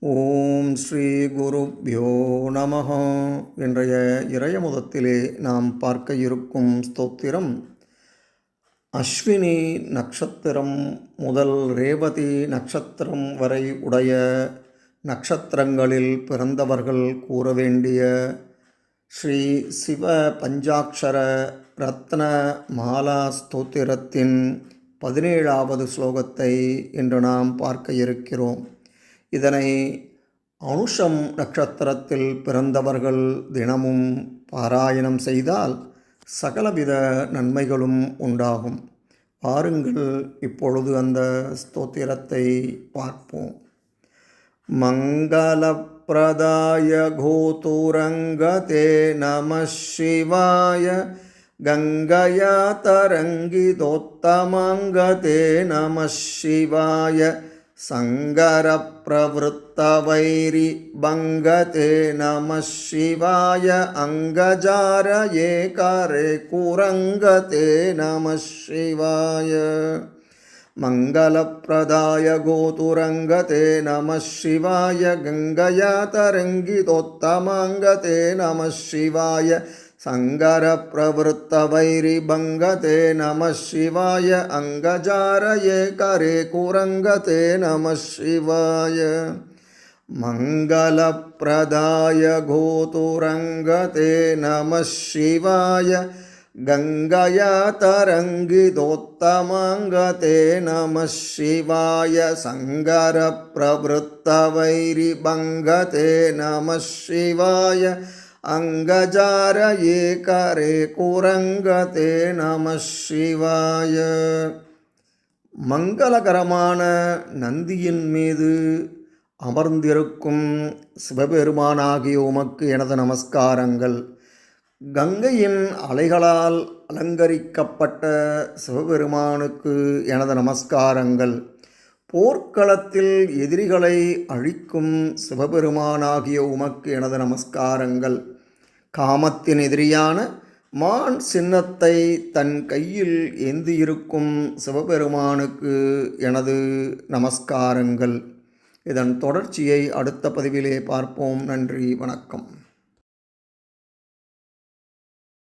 ஓம் ஸ்ரீ குருப்யோ நமஹ. இன்றைய இறையமுதத்திலே நாம் பார்க்க இருக்கும் ஸ்தோத்திரம் அஸ்வினி நட்சத்திரம் முதல் ரேவதி நட்சத்திரம் வரை உடைய நட்சத்திரங்களில் பிறந்தவர்கள் கூற வேண்டிய ஸ்ரீ சிவ பஞ்சாட்சர ரத்ன மாலா ஸ்தோத்திரத்தின் 17வது ஸ்லோகத்தை இன்று நாம் பார்க்க இருக்கிறோம். இதனை அனுஷம் நட்சத்திரத்தில் பிறந்தவர்கள் தினமும் பாராயணம் செய்தால் சகலவித நன்மைகளும் உண்டாகும். பாருங்கள், இப்பொழுது அந்த ஸ்தோத்திரத்தை பார்ப்போம். மங்கள பிரதாய கோதுரங்கதே நம சிவாய கங்கயா தரங்கிதோத்தமங்கதே நம சிவாய சங்கர பிரவருத்தவைரி பங்கதே நம சிவாய அங்கஜார ஏகாரே குரங்கதே நம சிவாய மங்களப்பிரதாய கோதுரங்கதே நம சிவாய கங்கயா தரங்கிதோத்தமங்கதே நம சிவாய சங்கர பிரவருத்தவைரி பங்கதே நம சிவாய அங்கஜார ஏகரே குரங்கதே நம சிவாய மங்களப்பிரதாய கோதுரங்கதே நம சிவாய கங்கயா தரங்கிதோத்தமங்கதே நம சிவாய சங்கர பிரவருத்தவைரி பங்கதே நம சிவாய அங்கஜார ஏகரே குரங்கதே நம சிவாய. மங்களகரமான நந்தியின் மீது அமர்ந்திருக்கும் சிவபெருமானாகிய உமக்கு எனது நமஸ்காரங்கள். கங்கையின் அலைகளால் அலங்கரிக்கப்பட்ட சிவபெருமானுக்கு எனது நமஸ்காரங்கள். போர்க்களத்தில் எதிரிகளை அழிக்கும் சிவபெருமானாகிய உமக்கு எனது நமஸ்காரங்கள். காமத்தின் எதிரியான மான் சின்னத்தை தன் கையில் ஏந்தியிருக்கும் சிவபெருமானுக்கு எனது நமஸ்காரங்கள். இதன் தொடர்ச்சியை அடுத்த பதிவிலே பார்ப்போம். நன்றி, வணக்கம்.